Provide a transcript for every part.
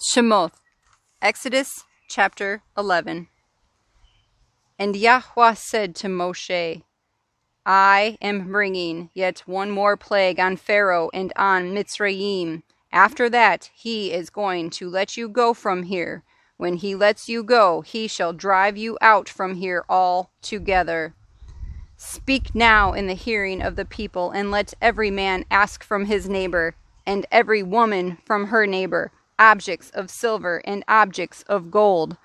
Shemoth, Exodus chapter 11. And Yahuah said to Moshe, I am bringing yet one more plague on Pharaoh and on Mitzrayim. After that, he is going to let you go from here. When he lets you go, he shall drive you out from here altogether. Speak now in the hearing of the people, and let every man ask from his neighbor, and every woman from her neighbor, objects of silver and objects of gold.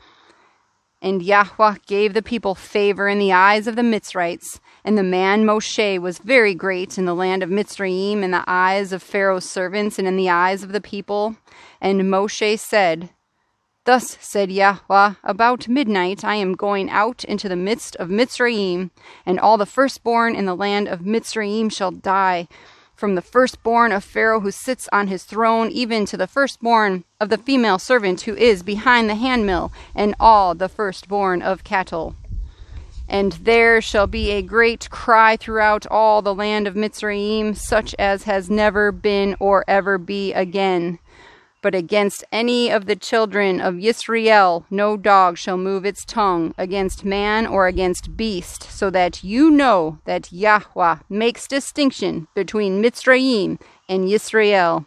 And Yahuah gave the people favor in the eyes of the Mitzrites, and the man Moshe was very great in the land of Mitzrayim in the eyes of Pharaoh's servants and in the eyes of the people. And Moshe said, Thus said Yahuah, about midnight I am going out into the midst of Mitzrayim, and all the firstborn in the land of Mitzrayim shall die, from the firstborn of Pharaoh who sits on his throne, even to the firstborn of the female servant who is behind the handmill, and all the firstborn of cattle. And there shall be a great cry throughout all the land of Mitzrayim, such as has never been or ever be again. But against any of the children of Yisrael no dog shall move its tongue against man or against beast, so that you know that Yahuah makes distinction between Mitzrayim and Yisrael.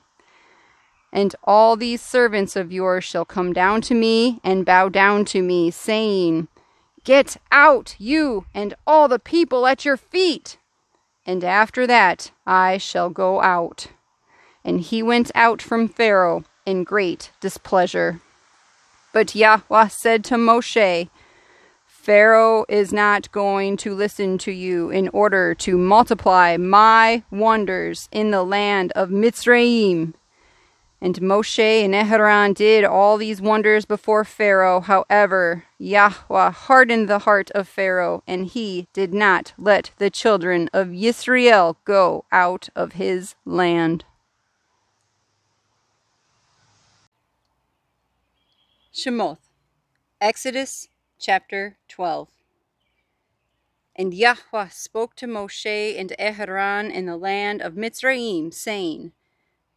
And all these servants of yours shall come down to me and bow down to me, saying, Get out, you and all the people at your feet. And after that I shall go out. And he went out from Pharaoh in great displeasure. But Yahuah said to Moshe, Pharaoh is not going to listen to you in order to multiply my wonders in the land of Mitzrayim. And Moshe and Aaron did all these wonders before Pharaoh. However, Yahuah hardened the heart of Pharaoh, and he did not let the children of Yisrael go out of his land. Shemoth, Exodus chapter 12. And Yahuah spoke to Moshe and Aaron in the land of Mitzrayim, saying,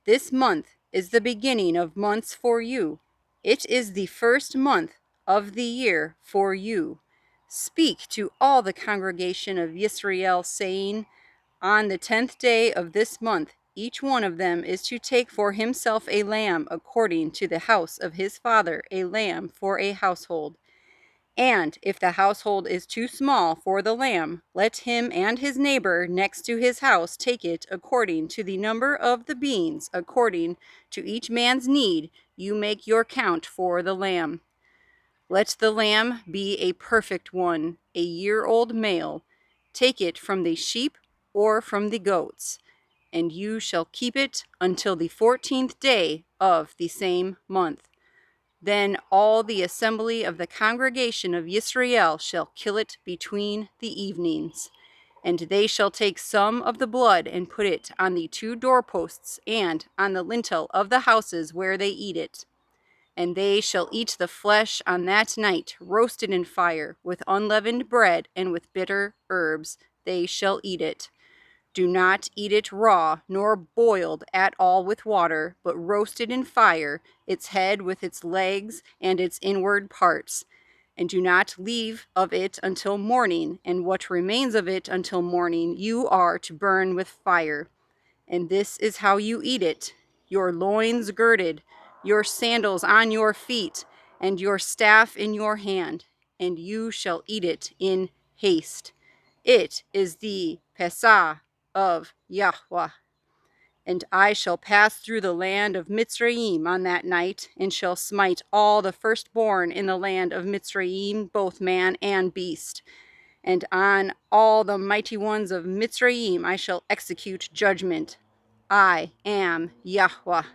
This month is the beginning of months for you. It is the first month of the year for you. Speak to all the congregation of Yisrael, saying, On the 10th day of this month, each one of them is to take for himself a lamb according to the house of his father, a lamb for a household. And if the household is too small for the lamb, let him and his neighbor next to his house take it according to the number of the beans, according to each man's need, you make your count for the lamb. Let the lamb be a perfect one, a year-old male. Take it from the sheep or from the goats. And you shall keep it until the 14th day of the same month. Then all the assembly of the congregation of Yisrael shall kill it between the evenings. And they shall take some of the blood and put it on the 2 doorposts and on the lintel of the houses where they eat it. And they shall eat the flesh on that night, roasted in fire, with unleavened bread and with bitter herbs. They shall eat it. Do not eat it raw, nor boiled at all with water, but roasted in fire, its head with its legs and its inward parts. And do not leave of it until morning, and what remains of it until morning you are to burn with fire. And this is how you eat it, your loins girded, your sandals on your feet, and your staff in your hand, and you shall eat it in haste. It is the Pesah of Yahuah. And I shall pass through the land of Mitzrayim on that night, and shall smite all the firstborn in the land of Mitzrayim, both man and beast. And on all the mighty ones of Mitzrayim I shall execute judgment. I am Yahuah.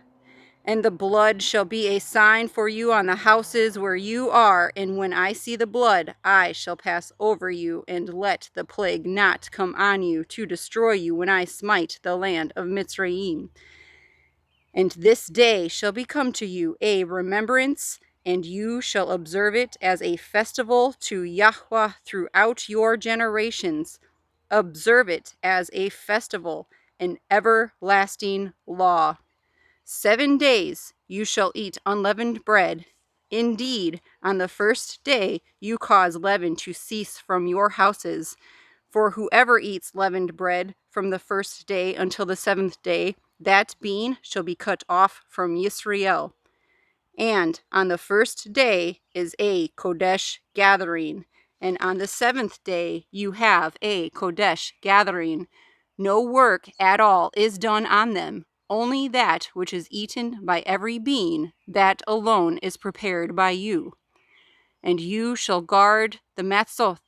And the blood shall be a sign for you on the houses where you are, and when I see the blood, I shall pass over you, and let the plague not come on you to destroy you when I smite the land of Mitzrayim. And this day shall become to you a remembrance, and you shall observe it as a festival to Yahuah throughout your generations. Observe it as a festival, an everlasting law. 7 days you shall eat unleavened bread. Indeed, on the first day you cause leaven to cease from your houses. For whoever eats leavened bread from the first day until the 7th day, that bean shall be cut off from Yisrael. And on the first day is a Kodesh gathering, and on the 7th day you have a Kodesh gathering. No work at all is done on them, only that which is eaten by every being, that alone is prepared by you. And you shall guard the Matzoth,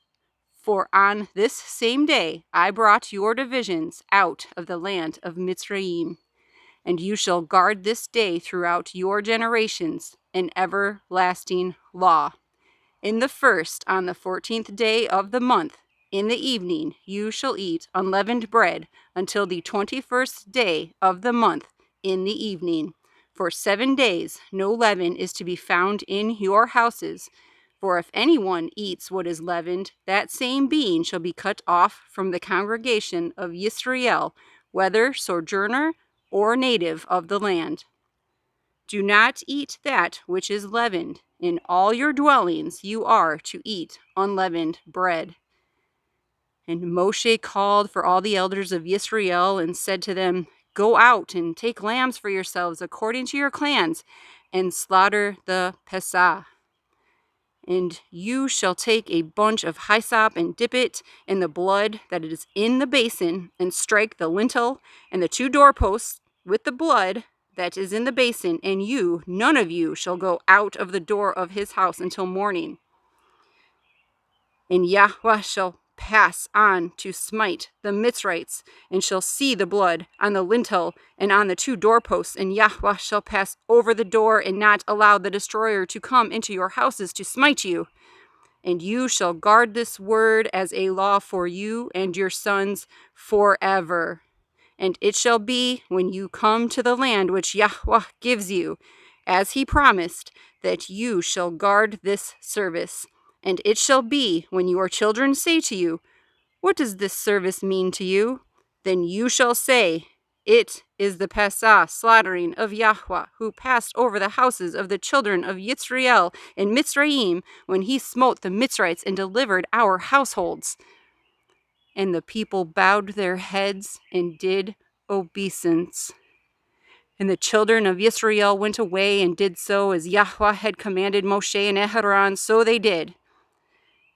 for on this same day I brought your divisions out of the land of Mitzrayim. And you shall guard this day throughout your generations, an everlasting law. In the first, on the 14th day of the month, in the evening, you shall eat unleavened bread until the 21st day of the month in the evening. For 7 days no leaven is to be found in your houses. For if anyone eats what is leavened, that same being shall be cut off from the congregation of Yisrael, whether sojourner or native of the land. Do not eat that which is leavened. In all your dwellings you are to eat unleavened bread. And Moshe called for all the elders of Yisrael and said to them, Go out and take lambs for yourselves according to your clans, and slaughter the Pesah. And you shall take a bunch of hyssop and dip it in the blood that is in the basin, and strike the lintel and the 2 doorposts with the blood that is in the basin, and you, none of you, shall go out of the door of his house until morning. And Yahuah shall pass on to smite the Mitzrites, and shall see the blood on the lintel and on the 2 doorposts, and Yahuah shall pass over the door and not allow the destroyer to come into your houses to smite you. And you shall guard this word as a law for you and your sons forever. And it shall be when you come to the land which Yahuah gives you, as he promised, that you shall guard this service. And it shall be when your children say to you, What does this service mean to you? Then you shall say, It is the Pesah slaughtering of Yahuah, who passed over the houses of the children of Yisrael in Mitzrayim, when he smote the Mitzrites and delivered our households. And the people bowed their heads and did obeisance. And the children of Yisrael went away and did so as Yahuah had commanded Moshe and Aharon, so they did.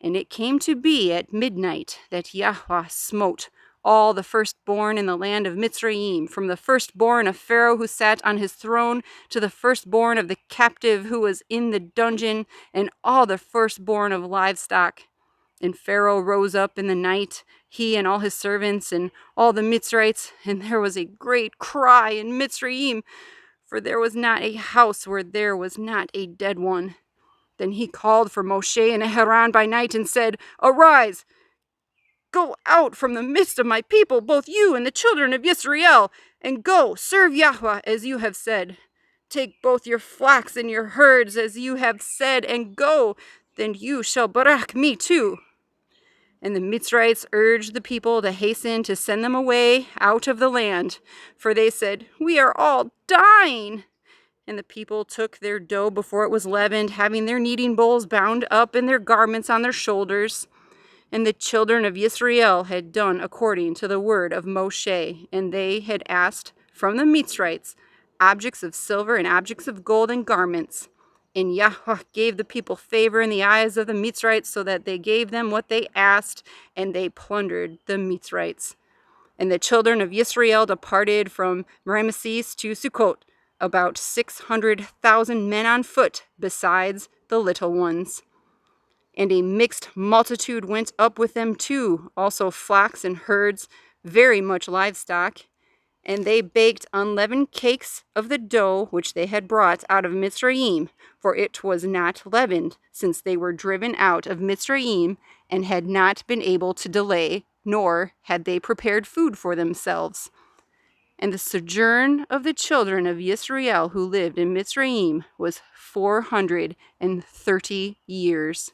And it came to be at midnight that Yahuah smote all the firstborn in the land of Mitzrayim, from the firstborn of Pharaoh who sat on his throne to the firstborn of the captive who was in the dungeon, and all the firstborn of livestock. And Pharaoh rose up in the night, he and all his servants and all the Mitzrites, and there was a great cry in Mitzrayim, for there was not a house where there was not a dead one. Then he called for Moshe and Aharon by night and said, Arise, go out from the midst of my people, both you and the children of Yisrael, and go, serve Yahuah as you have said. Take both your flocks and your herds as you have said, and go, then you shall barak me too. And the Mitzrites urged the people to hasten to send them away out of the land, for they said, We are all dying. And the people took their dough before it was leavened, having their kneading bowls bound up and their garments on their shoulders. And the children of Yisrael had done according to the word of Moshe, and they had asked from the Mitzrites objects of silver and objects of gold and garments. And Yahuah gave the people favor in the eyes of the Mitzrites, so that they gave them what they asked, and they plundered the Mitzrites. And the children of Yisrael departed from Ramesses to Sukkot, about 600,000 men on foot, besides the little ones. And a mixed multitude went up with them too, also flocks and herds, very much livestock. And they baked unleavened cakes of the dough which they had brought out of Mitzrayim, for it was not leavened, since they were driven out of Mitzrayim, and had not been able to delay, nor had they prepared food for themselves. And the sojourn of the children of Yisrael who lived in Mitzrayim was 430 years.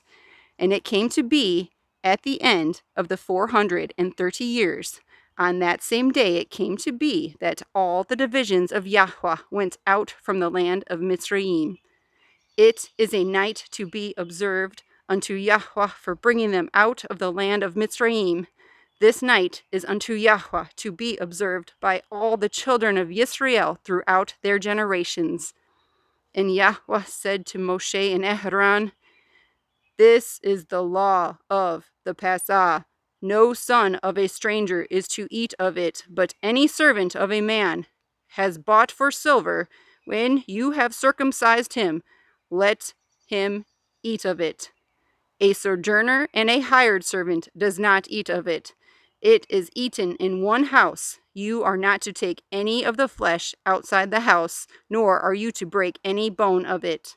And it came to be, at the end of the 430 years, On that same day it came to be that all the divisions of Yahuah went out from the land of Mitzrayim. It is a night to be observed unto Yahuah for bringing them out of the land of Mitzrayim. This night is unto Yahuah to be observed by all the children of Yisrael throughout their generations. And Yahuah said to Moshe and Aaron, this is the law of the Pesah. No son of a stranger is to eat of it, but any servant of a man has bought for silver. When you have circumcised him, let him eat of it. A sojourner and a hired servant does not eat of it. It is eaten in one house. You are not to take any of the flesh outside the house, nor are you to break any bone of it.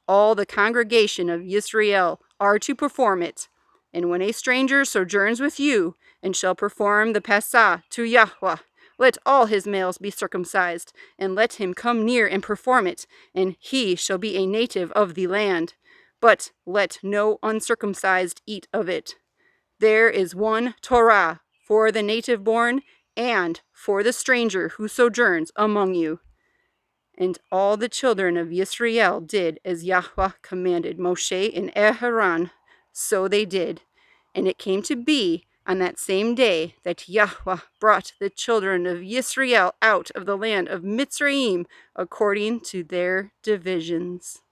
All the congregation of Yisrael are to perform it. And when a stranger sojourns with you, and shall perform the Pesah to Yahuah, let all his males be circumcised, and let him come near and perform it, and he shall be a native of the land. But let no uncircumcised eat of it. There is one Torah for the native born, and for the stranger who sojourns among you. And all the children of Yisrael did as Yahuah commanded Moshe and Aaron, so they did. And it came to be on that same day that Yahuah brought the children of Yisrael out of the land of Mitzrayim according to their divisions.